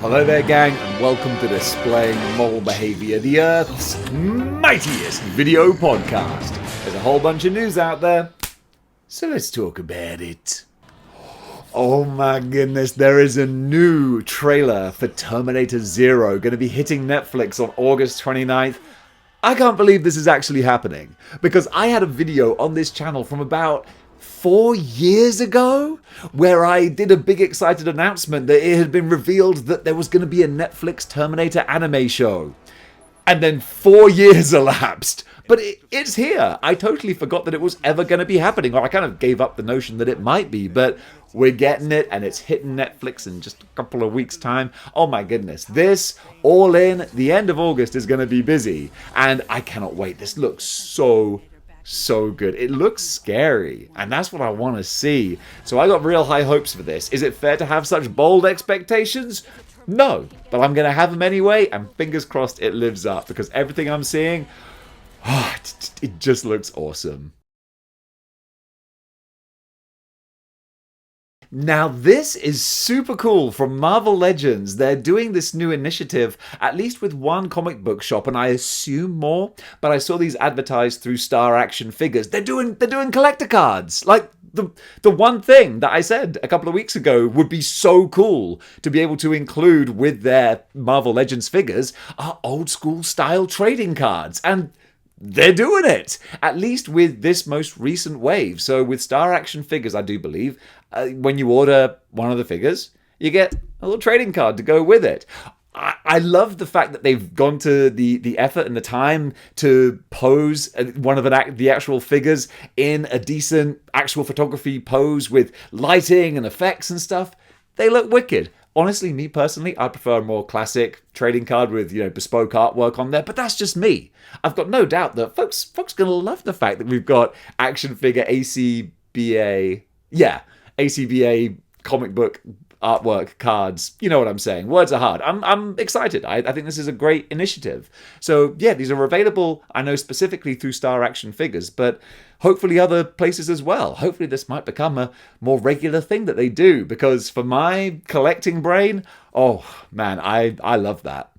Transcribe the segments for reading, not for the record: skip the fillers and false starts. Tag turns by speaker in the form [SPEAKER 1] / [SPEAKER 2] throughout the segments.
[SPEAKER 1] Hello there, gang, and welcome to Displaying-Model-Behaviour, the Earth's mightiest video podcast. There's a whole bunch of news out there, so let's talk about it. Oh my goodness, there is a new trailer for Terminator Zero going to be hitting Netflix on August 29th. I can't believe this is actually happening, because I had a video on this channel from about 4 years ago where I did a big excited announcement that it had been revealed that there was going to be a Netflix Terminator anime show. And then 4 years elapsed. But it's here. I totally forgot that it was ever going to be happening, or I kind of gave up the notion that it might be, but we're getting it, and it's hitting Netflix in just a couple of weeks' time. Oh my goodness. This, all in, the end of August is going to be busy, and I cannot wait. This looks so good. It looks scary, and that's what I want to see. So I got real high hopes for this. Is it fair to have such bold expectations? No, but I'm going to have them anyway, and fingers crossed it lives up, because everything I'm seeing, it just looks awesome. Now this is super cool from Marvel Legends. They're doing this new initiative, at least with one comic book shop, and I assume more, but I saw these advertised through Star Action Figures. They're doing collector cards. Like the one thing that I said a couple of weeks ago would be so cool to be able to include with their Marvel Legends figures are old school style trading cards, and they're doing it, at least with this most recent wave. So with Star Action Figures, I do believe, when you order one of the figures, you get a little trading card to go with it. I love the fact that they've gone to the effort and the time to pose one of the actual figures in a decent actual photography pose with lighting and effects and stuff. They look wicked. Honestly, me personally, I prefer a more classic trading card with, bespoke artwork on there, but that's just me. I've got no doubt that folks going to love the fact that we've got action figure ACBA comic book artwork cards. You know what I'm saying. Words are hard. I'm excited. I think this is a great initiative. So yeah, these are available, I know, specifically through Star Action Figures, but hopefully other places as well. Hopefully this might become a more regular thing that they do, because for my collecting brain, oh man, I love that.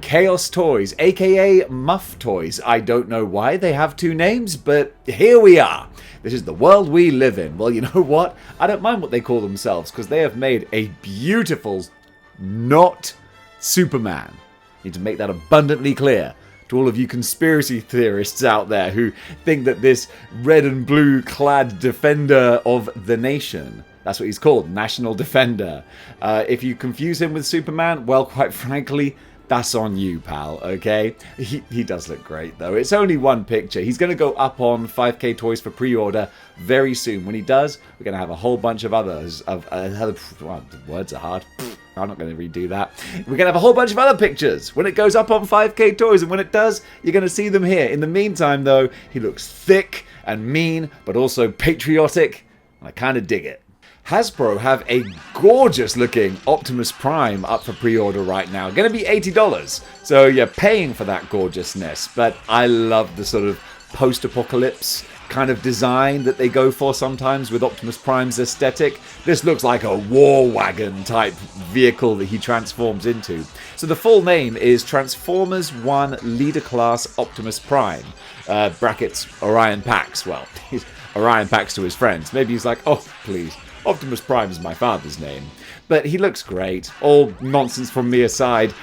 [SPEAKER 1] Chaos Toys, aka Muff Toys. I don't know why they have two names, but here we are. This is the world we live in. Well, you know what? I don't mind what they call themselves, because they have made a beautiful, not Superman. Need to make that abundantly clear to all of you conspiracy theorists out there who think that this red and blue clad defender of the nation, that's what he's called, National Defender. If you confuse him with Superman, well, quite frankly, that's on you, pal, okay? He does look great, though. It's only one picture. He's going to go up on 5K Toys for pre-order very soon. When he does, we're going to have a whole bunch of others. Words are hard. I'm not going to redo that. We're going to have a whole bunch of other pictures when it goes up on 5K Toys, and when it does, you're going to see them here. In the meantime, though, he looks thick and mean, but also patriotic, and I kind of dig it. Hasbro have a gorgeous looking Optimus Prime up for pre-order right now. Going to be $80. So you're paying for that gorgeousness. But I love the sort of post-apocalypse kind of design that they go for sometimes with Optimus Prime's aesthetic. This looks like a war wagon type vehicle that he transforms into. So the full name is Transformers 1 Leader Class Optimus Prime. Brackets Orion Pax. Well, he's Orion Pax to his friends. Maybe he's like, oh, please. Optimus Prime is my father's name. But he looks great. All nonsense from me aside,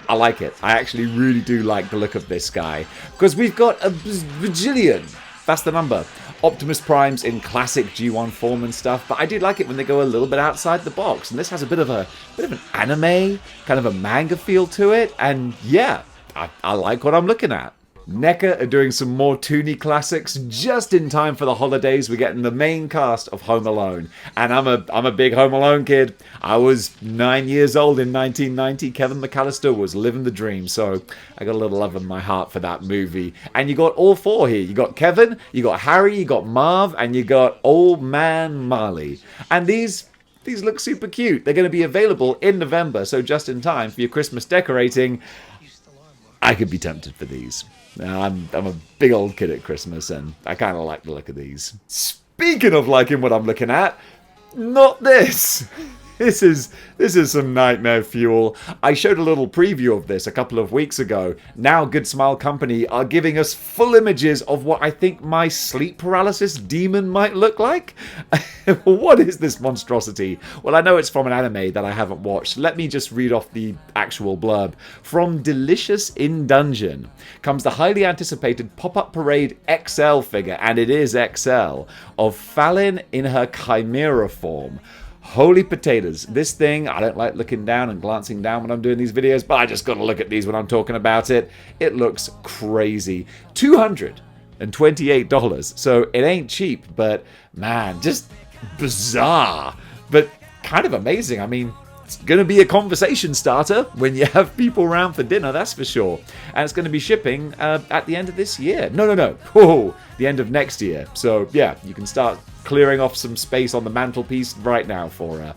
[SPEAKER 1] I like it. I actually really do like the look of this guy. Because we've got a bajillion, that's the number, Optimus Primes in classic G1 form and stuff. But I do like it when they go a little bit outside the box. And this has a bit of an anime, kind of a manga feel to it. And yeah, I like what I'm looking at. NECA are doing some more Toony classics just in time for the holidays. We're getting the main cast of Home Alone, and I'm a big Home Alone kid. I was 9 years old in 1990. Kevin McAllister was living the dream, so I got a little love in my heart for that movie. And you got all four here. You got Kevin, you got Harry, you got Marv, and you got Old Man Marley. And these look super cute. They're going to be available in November, so just in time for your Christmas decorating. I could be tempted for these. I'm a big old kid at Christmas, and I kind of like the look of these. Speaking of liking what I'm looking at, not this. This is some nightmare fuel. I showed a little preview of this a couple of weeks ago. Now Good Smile Company are giving us full images of what I think my sleep paralysis demon might look like. What is this monstrosity? Well, I know it's from an anime that I haven't watched. Let me just read off the actual blurb. From Delicious in Dungeon comes the highly anticipated Pop-Up Parade XL figure, and it is XL, of Fallon in her chimera form. Holy potatoes. This thing, I don't like looking down and glancing down when I'm doing these videos, but I just got to look at these when I'm talking about it. It looks crazy. $228. So it ain't cheap, but man, just bizarre. But kind of amazing. I mean, it's going to be a conversation starter when you have people around for dinner, that's for sure. And it's going to be shipping at the end of this year. No. Oh, the end of next year. So yeah, you can start clearing off some space on the mantelpiece right now for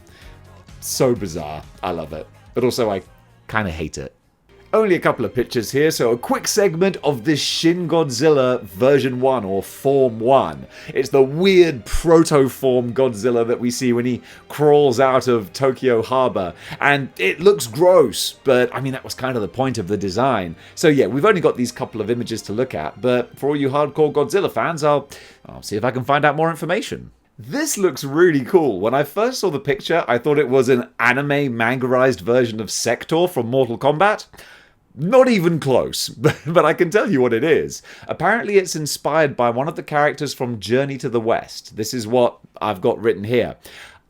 [SPEAKER 1] so bizarre. I love it. But also I kind of hate it. Only a couple of pictures here, so a quick segment of this Shin Godzilla version 1 or Form 1. It's the weird proto-form Godzilla that we see when he crawls out of Tokyo Harbor. And it looks gross, but I mean that was kind of the point of the design. So yeah, we've only got these couple of images to look at, but for all you hardcore Godzilla fans, I'll see if I can find out more information. This looks really cool. When I first saw the picture, I thought it was an anime mangarized version of Sector from Mortal Kombat. Not even close, but I can tell you what it is. Apparently it's inspired by one of the characters from Journey to the West. This is what I've got written here.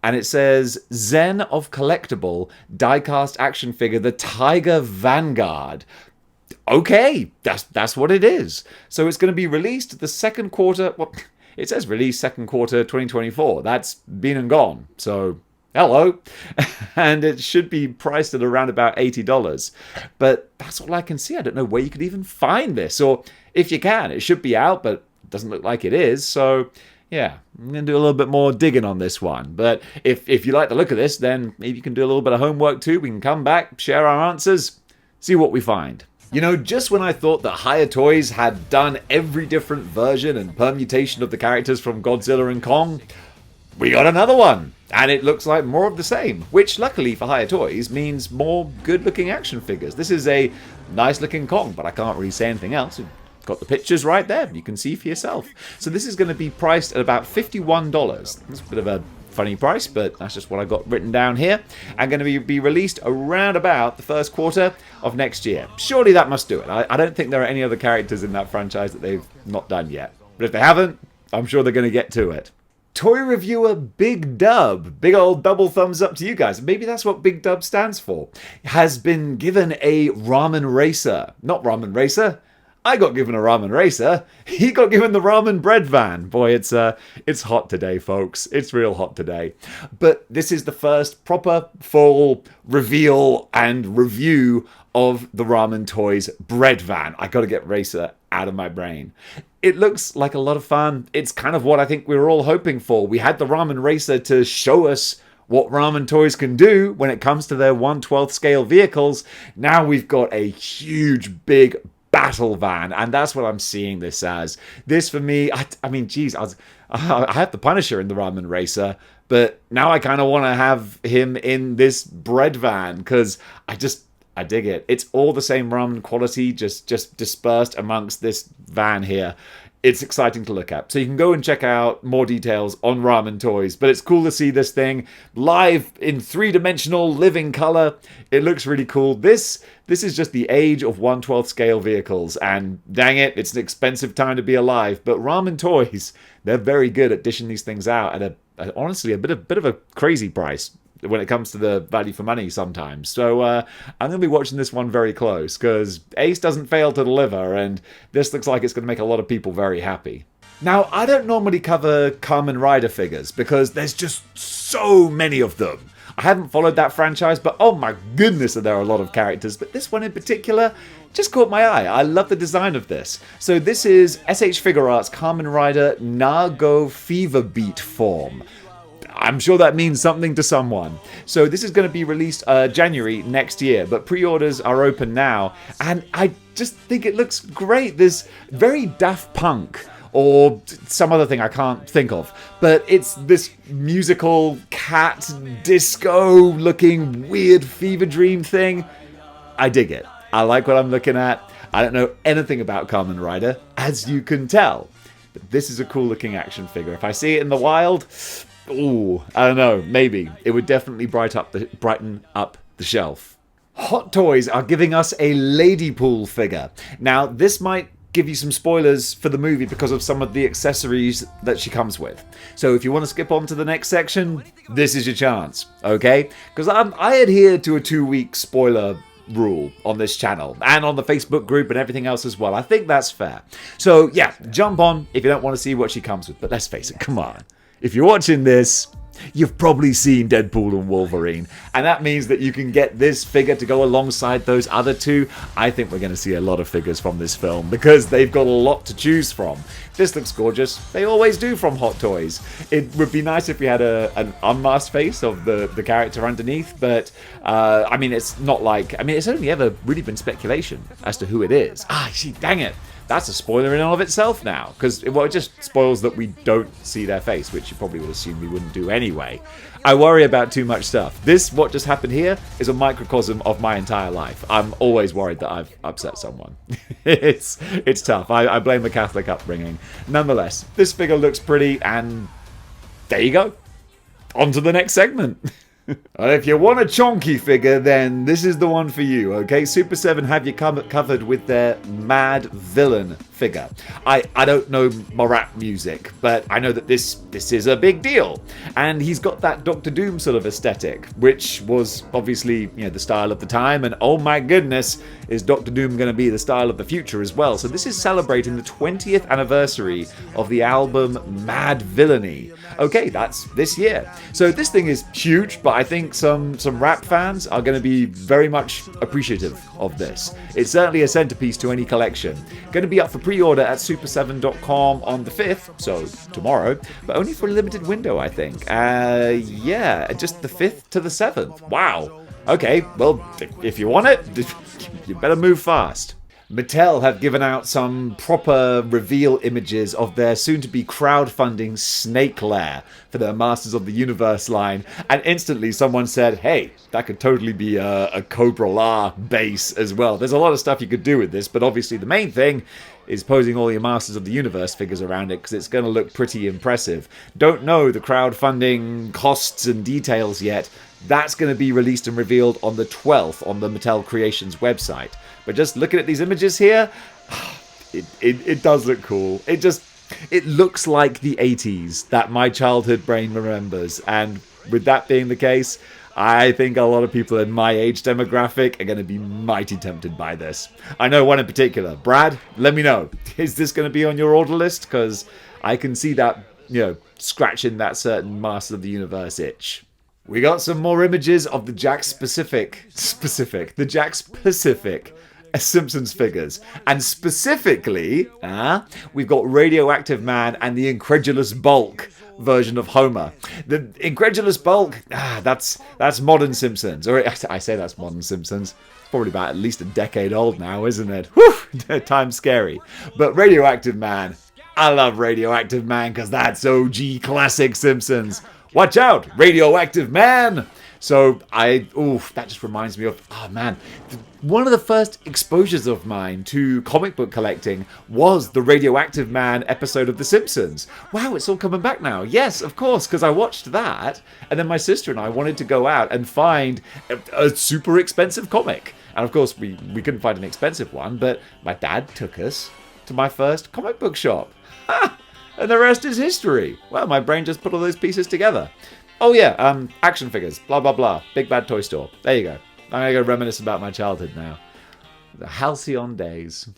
[SPEAKER 1] And it says, Zen of Collectible diecast action figure, the Tiger Vanguard. Okay, that's what it is. So it's going to be released the second quarter, well, it says release second quarter 2024. That's been and gone, so hello. And it should be priced at around about $80. But that's all I can see. I don't know where you could even find this. Or if you can, it should be out, but it doesn't look like it is. So yeah, I'm going to do a little bit more digging on this one. But if you like the look of this, then maybe you can do a little bit of homework too. We can come back, share our answers, see what we find. You know, just when I thought that Hiya Toys had done every different version and permutation of the characters from Godzilla and Kong, we got another one. And it looks like more of the same, which luckily for Hiya Toys means more good-looking action figures. This is a nice-looking Kong, but I can't really say anything else. You've got the pictures right there. You can see for yourself. So this is going to be priced at about $51. It's a bit of a funny price, but that's just what I got written down here. And going to be released around about the first quarter of next year. Surely that must do it. I don't think there are any other characters in that franchise that they've not done yet. But if they haven't, I'm sure they're going to get to it. Toy reviewer Big Dub, big old double thumbs up to you guys, maybe that's what Big Dub stands for, has been given a ramen racer. Not ramen racer, I got given a ramen racer, he got given the ramen bread van. Boy, it's hot today, folks, it's real hot today. But this is the first proper, full reveal and review of the Ramen Toys bread van. I gotta get racer out of my brain. It looks like a lot of fun. It's kind of what I think we were all hoping for. We had the Ramen Racer to show us what Ramen Toys can do when it comes to their 1/12 scale vehicles. Now we've got a huge, big battle van, and that's what I'm seeing this as. This for me, I mean, geez, I have the Punisher in the Ramen Racer, but now I kind of want to have him in this bread van because I dig it. It's all the same ramen quality, just dispersed amongst this van here. It's exciting to look at. So you can go and check out more details on Ramen Toys. But it's cool to see this thing live in three-dimensional living color. It looks really cool. This is just the age of 1/12 scale vehicles. And dang it, it's an expensive time to be alive. But Ramen Toys, they're very good at dishing these things out at honestly a bit of a crazy price when it comes to the value for money sometimes. So I'm going to be watching this one very close because Ace doesn't fail to deliver, and this looks like it's going to make a lot of people very happy. Now, I don't normally cover Kamen Rider figures because there's just so many of them. I haven't followed that franchise, but oh my goodness, there are a lot of characters. But this one in particular just caught my eye. I love the design of this. So this is SH Figure Arts Kamen Rider Nago Fever Beat form. I'm sure that means something to someone. So this is going to be released January next year, but pre-orders are open now, and I just think it looks great. There's very Daft Punk or some other thing I can't think of. But it's this musical cat disco looking weird fever dream thing. I dig it. I like what I'm looking at. I don't know anything about Kamen Rider, as you can tell. But this is a cool looking action figure. If I see it in the wild, ooh, I don't know, maybe. It would definitely brighten up the shelf. Hot Toys are giving us a Ladypool figure. Now, this might give you some spoilers for the movie because of some of the accessories that she comes with. So if you want to skip on to the next section, this is your chance, okay? Because I adhere to a 2-week spoiler rule on this channel and on the Facebook group and everything else as well. I think that's fair. So yeah, jump on if you don't want to see what she comes with. But let's face it, come on. If you're watching this, you've probably seen Deadpool and Wolverine, and that means that you can get this figure to go alongside those other two. I think we're going to see a lot of figures from this film because they've got a lot to choose from. This looks gorgeous. They always do from Hot Toys. It would be nice if we had an unmasked face of the character underneath, but I mean, it's not like... I mean, it's only ever really been speculation as to who it is. Dang it. That's a spoiler in and of itself now, because it just spoils that we don't see their face, which you probably would assume we wouldn't do anyway. I worry about too much stuff. What just happened here, is a microcosm of my entire life. I'm always worried that I've upset someone. It's tough. I blame the Catholic upbringing. Nonetheless, this figure looks pretty, and there you go. On to the next segment. If you want a chonky figure, then this is the one for you, okay? Super 7 have you covered with their Mad Villain figure. I don't know my rap music, but I know that this is a big deal. And he's got that Doctor Doom sort of aesthetic, which was obviously, the style of the time, and oh my goodness, is Doctor Doom going to be the style of the future as well. So this is celebrating the 20th anniversary of the album Mad Villainy. Okay, that's this year. So this thing is huge, but I think some rap fans are going to be very much appreciative of this. It's certainly a centerpiece to any collection. Going to be up for pre-order at super7.com on the 5th, so tomorrow, but only for a limited window, I think. Yeah, just the 5th to the 7th. Wow. Okay, well, if you want it, you better move fast. Mattel have given out some proper reveal images of their soon-to-be crowdfunding Snake Lair for their Masters of the Universe line, and instantly someone said, hey, that could totally be a Cobra La base as well. There's a lot of stuff you could do with this, but obviously the main thing is posing all your Masters of the Universe figures around it, because it's going to look pretty impressive. Don't know the crowdfunding costs and details yet. That's going to be released and revealed on the 12th on the Mattel Creations website. But just looking at these images here, it does look cool. It looks like the 80s that my childhood brain remembers. And with that being the case, I think a lot of people in my age demographic are going to be mighty tempted by this. I know one in particular. Brad, let me know. Is this going to be on your order list? Because I can see that, scratching that certain Master of the Universe itch. We got some more images of the Jakks Pacific Simpsons figures. And specifically, we've got Radioactive Man and the Incredulous Bulk version of Homer. The Incredulous Bulk, that's modern Simpsons. Or I say that's modern Simpsons. It's probably about at least a decade old now, isn't it? Whew, time's scary. But Radioactive Man, I love Radioactive Man because that's OG classic Simpsons. Watch out, Radioactive Man! So that just reminds me of, one of the first exposures of mine to comic book collecting was the Radioactive Man episode of The Simpsons. Wow, it's all coming back now. Yes, of course, because I watched that, and then my sister and I wanted to go out and find a super expensive comic. And of course, we couldn't find an expensive one, but my dad took us to my first comic book shop. And the rest is history. Well, my brain just put all those pieces together. Oh yeah, action figures, blah blah blah, Big Bad Toy Store. There you go. I'm gonna go reminisce about my childhood now. The halcyon days.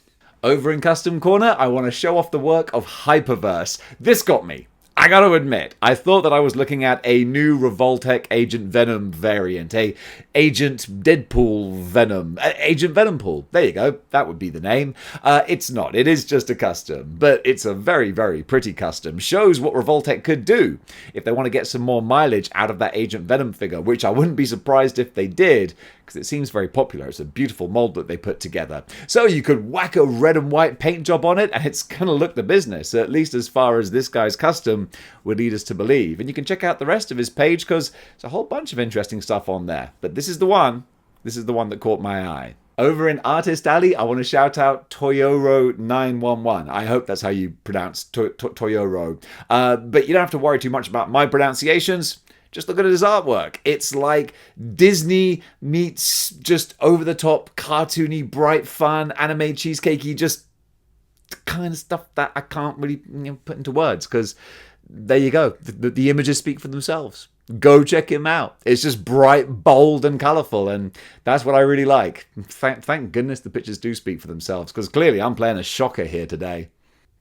[SPEAKER 1] Over in Custom Corner, I want to show off the work of Hyperverse. This got me. I gotta admit, I thought that I was looking at a new Revoltech Agent Venom variant, a Agent Deadpool Venom, Agent Venompool. There you go, that would be the name. It's not, it is just a custom, but it's a very, very pretty custom. Shows what Revoltech could do if they want to get some more mileage out of that Agent Venom figure, which I wouldn't be surprised if they did, because it seems very popular. It's a beautiful mold that they put together. So you could whack a red and white paint job on it and it's going to look the business, at least as far as this guy's custom would lead us to believe. And you can check out the rest of his page because there's a whole bunch of interesting stuff on there. But this is the one. This is the one that caught my eye. Over in Artist Alley, I want to shout out Toyoro911. I hope that's how you pronounce Toyoro. But you don't have to worry too much about my pronunciations. Just look at his artwork. It's like Disney meets just over-the-top, cartoony, bright, fun, anime cheesecakey, just kind of stuff that I can't really put into words because there you go. The images speak for themselves. Go check him out. It's just bright, bold, and colourful, and that's what I really like. Thank goodness the pictures do speak for themselves, because clearly I'm playing a shocker here today.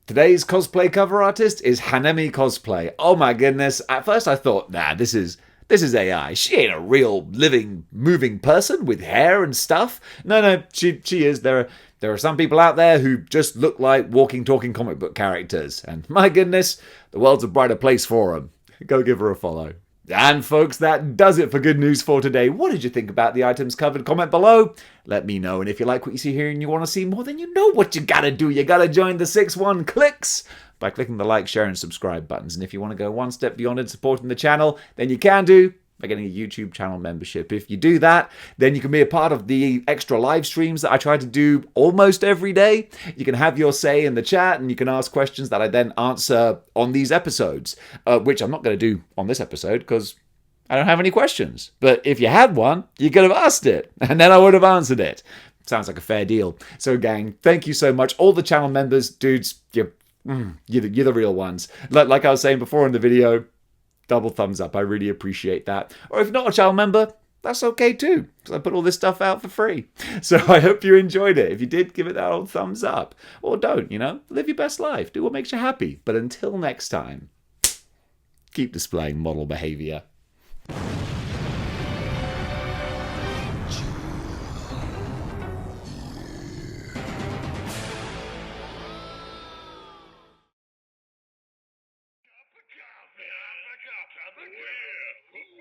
[SPEAKER 1] Today's cosplay cover artist is Hanemi Cosplay. Oh my goodness. At first I thought, nah, this is AI. She ain't a real, living, moving person with hair and stuff. No, she is. There are some people out there who just look like walking, talking comic book characters, and my goodness, the world's a brighter place for them. Go give her a follow. And folks, that does it for Good News for today. What did you think about the items covered? Comment below. Let me know. And if you like what you see here and you want to see more, then you know what you gotta do. You gotta join the 6-1 clicks by clicking the like, share, and subscribe buttons. And if you want to go one step beyond and supporting the channel, then you can do by getting a YouTube channel membership. If you do that, then you can be a part of the extra live streams that I try to do almost every day. You can have your say in the chat and you can ask questions that I then answer on these episodes, which I'm not going to do on this episode because I don't have any questions. But if you had one, you could have asked it and then I would have answered it. Sounds like a fair deal. So gang, thank you so much. All the channel members, dudes, you're the real ones. Like I was saying before in the video, double thumbs up. I really appreciate that. Or if not a channel member, that's okay too, because I put all this stuff out for free. So I hope you enjoyed it. If you did, give it that old thumbs up. Or don't, live your best life. Do what makes you happy. But until next time, keep displaying model behavior.
[SPEAKER 2] Kappa, kappa, kappa, kappa, kappa.